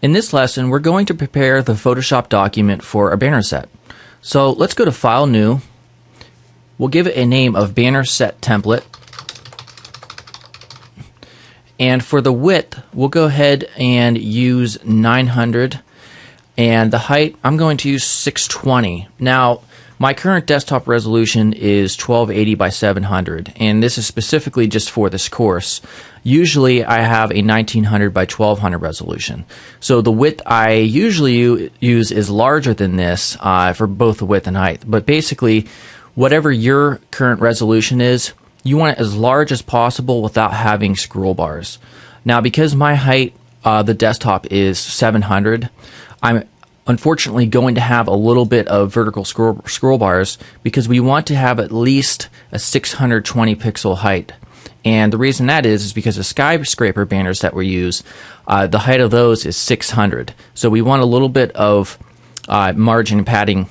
In this lesson, we're going to prepare the Photoshop document for a banner set. So let's go to File, New. We'll give it a name of Banner Set Template. And for the width, we'll go ahead and use 900. And the height, I'm going to use 620. Now, my current desktop resolution is 1280 by 700, and this is specifically just for this course. Usually I have a 1900 by 1200 resolution. So the width I usually use is larger than this for both the width and height. But basically, whatever your current resolution is, you want it as large as possible without having scroll bars. Now, because my height, the desktop is 700, I'm unfortunately going to have a little bit of vertical scroll bars because we want to have at least a 620 pixel height. And the reason that is because the skyscraper banners that we use, the height of those is 600. So we want a little bit of margin and padding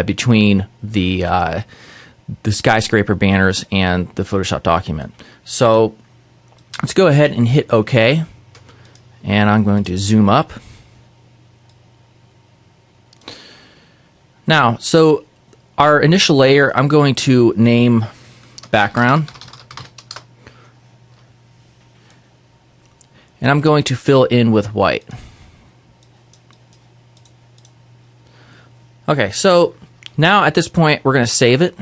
between the skyscraper banners and the Photoshop document. So let's go ahead and hit OK. And I'm going to zoom up. Now, so our initial layer, I'm going to name background. And I'm going to fill in with white. Okay, so now at this point, we're going to save it.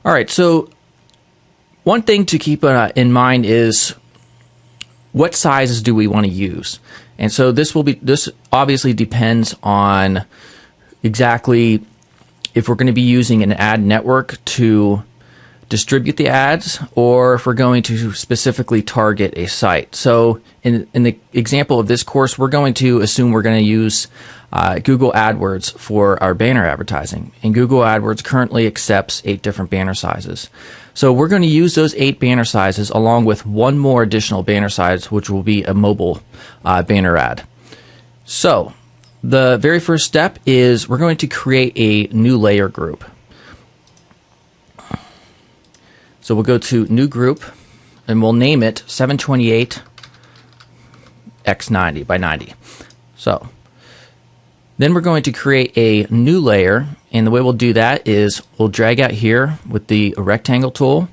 All right, so one thing to keep in mind is what sizes do we want to use? And so this obviously depends on exactly if we're going to be using an ad network to distribute the ads or if we're going to specifically target a site. So in the example of this course, we're going to assume we're going to use Google AdWords for our banner advertising. And Google AdWords currently accepts 8 different banner sizes. So we're going to use those 8 banner sizes along with one more additional banner size, which will be a mobile banner ad. So the very first step is we're going to create a new layer group. So we'll go to New Group, and we'll name it 728 x 90 by 90. So then we're going to create a new layer, and the way we'll do that is we'll drag out here with the rectangle tool,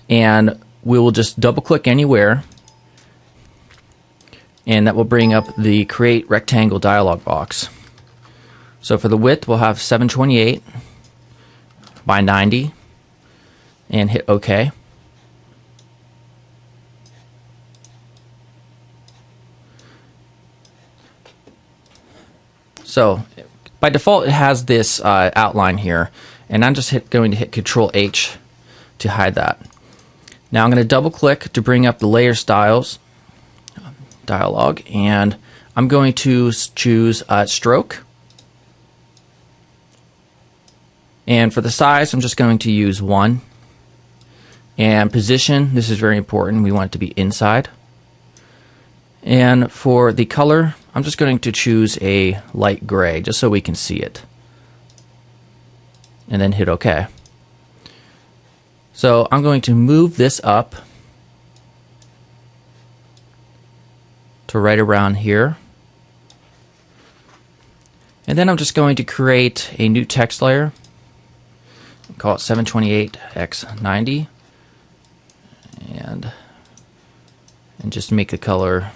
and we will just double click anywhere, and that will bring up the Create Rectangle dialog box. So for the width, we'll have 728 by 90, and hit OK. So by default, it has this outline here, and I'm just going to hit Control H to hide that. Now I'm going to double click to bring up the Layer Styles dialog, and I'm going to choose Stroke. And for the size, I'm just going to use 1. And position, this is very important. We want it to be inside. And for the color, I'm just going to choose a light gray just so we can see it. And then hit OK. So I'm going to move this up to right around here. And then I'm just going to create a new text layer. Call it 728 x 90. And just make the color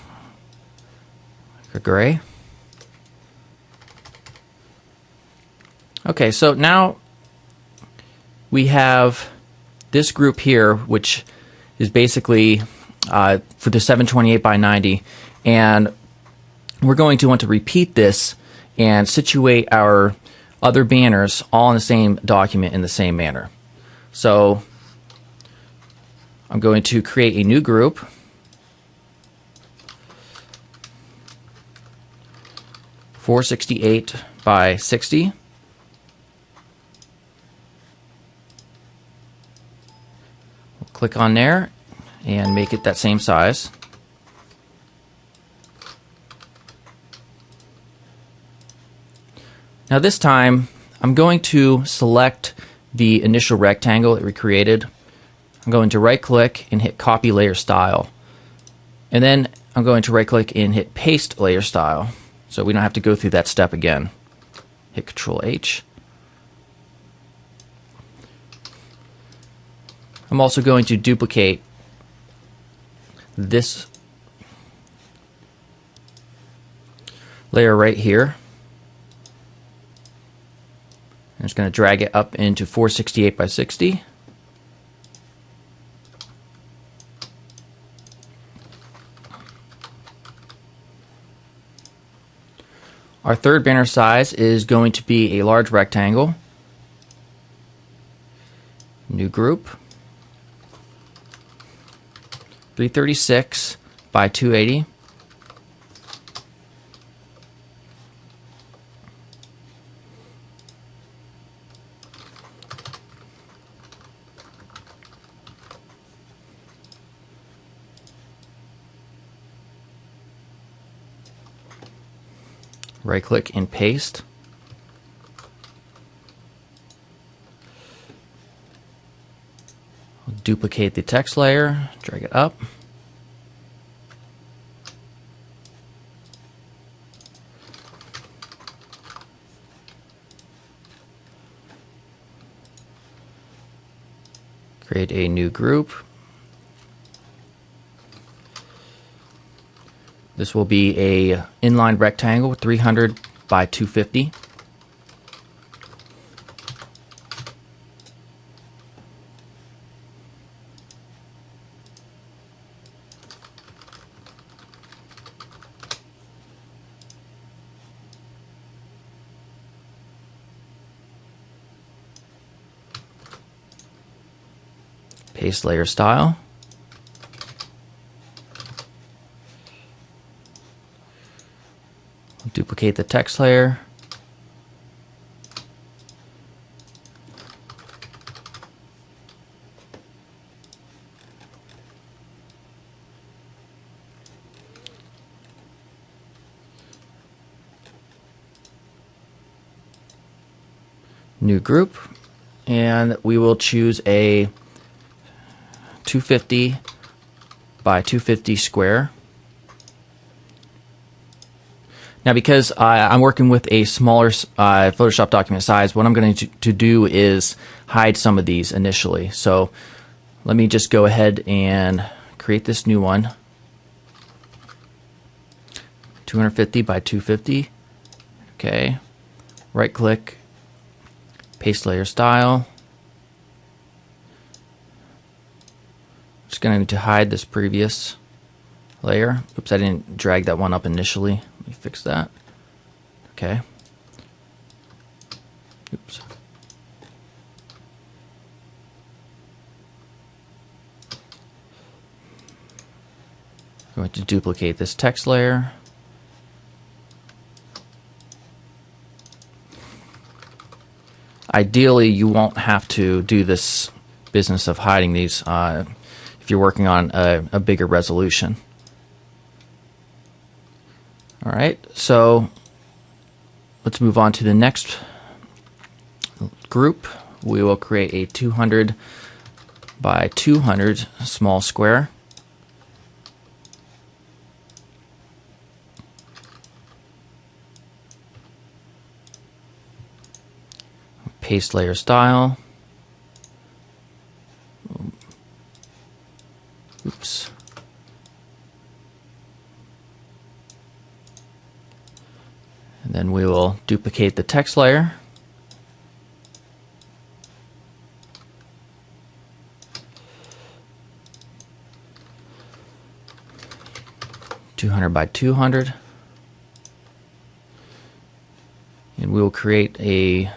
a gray. Okay, so now we have this group here, which is basically for the 728 by 90, and we're going to want to repeat this and situate our other banners all in the same document in the same manner. So I'm going to create a new group. .468 by 60. We'll click on there and make it that same size. Now this time I'm going to select the initial rectangle that we created, I'm going to right click and hit copy layer style. And then I'm going to right click and hit paste layer style, so we don't have to go through that step again. Hit Control H. I'm also going to duplicate this layer right here. I'm just going to drag it up into 468 by 60. Our third banner size is going to be a large rectangle. New group. 336 by 280. Right click and paste. Duplicate the text layer, drag it up. Create a new group. This will be a inline rectangle, 300 by 250. Paste layer style. Duplicate the text layer. New group, and we will choose a 250 by 250 square. Now, because I'm working with a smaller Photoshop document size, what I'm going to do is hide some of these initially. So let me just go ahead and create this new one. 250 by 250. Okay. Right click, paste layer style. Just going to hide this previous layer. Oops, I didn't drag that one up initially. Let me fix that. Okay. Oops. I'm going to duplicate this text layer. Ideally, you won't have to do this business of hiding these if you're working on a bigger resolution. All right, so let's move on to the next group. We will create a 200 by 200 small square. Paste layer style. Oops. And then we will duplicate the text layer. (200 by 200), and we will create a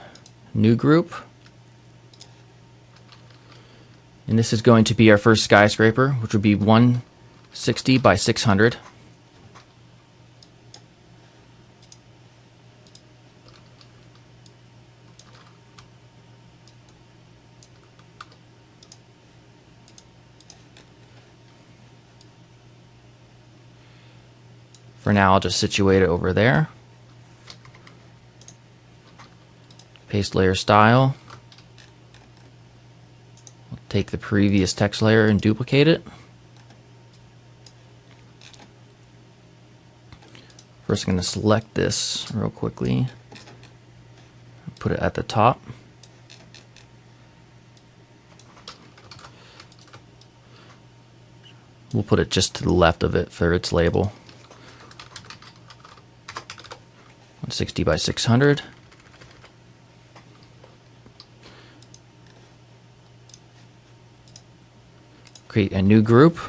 new group. And this is going to be our first skyscraper, which would be 160 by 600. For now, I'll just situate it over there. Paste layer style. take the previous text layer and duplicate it. First, I'm going to select this real quickly, put it at the top. We'll put it just to the left of it for its label. 160 by 600. Create a new group.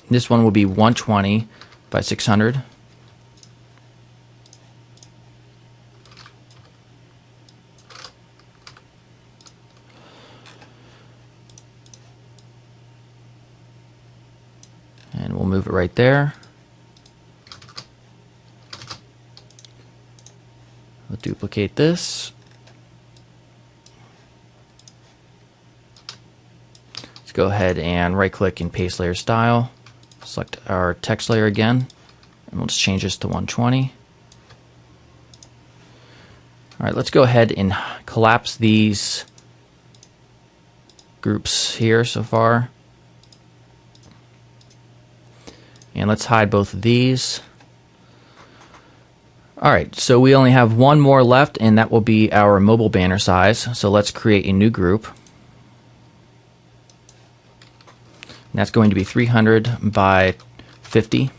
This one will be 120 by 600. And we'll move it right there. We'll duplicate this. Let's go ahead and right click and paste layer style. Select our text layer again, and we'll just change this to 120. Alright, let's go ahead and collapse these groups here so far. And let's hide both of these. Alright, so we only have one more left, and that will be our mobile banner size. So let's create a new group. And that's going to be 300 by 50.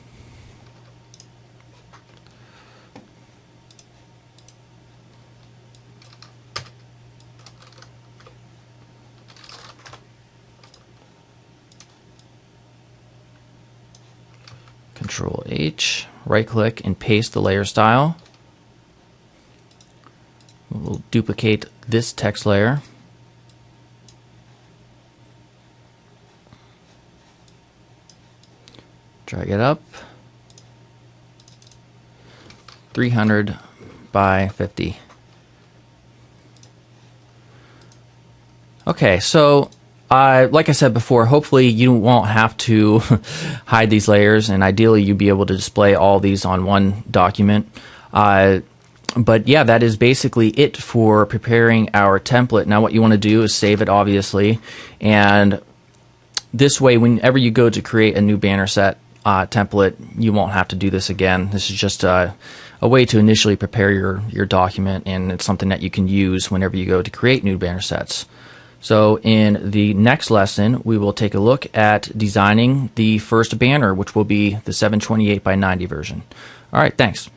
Control H, right click and paste the layer style. We'll duplicate this text layer. Drag it up. 300 by 50. Okay, so like I said before, hopefully you won't have to hide these layers, and ideally you'd be able to display all these on one document. But yeah, that is basically it for preparing our template. Now what you want to do is save it, obviously, and this way whenever you go to create a new banner set template, you won't have to do this again. This is just a way to initially prepare your document, and it's something that you can use whenever you go to create new banner sets. So in the next lesson, we will take a look at designing the first banner, which will be the 728 by 90 version. All right, thanks.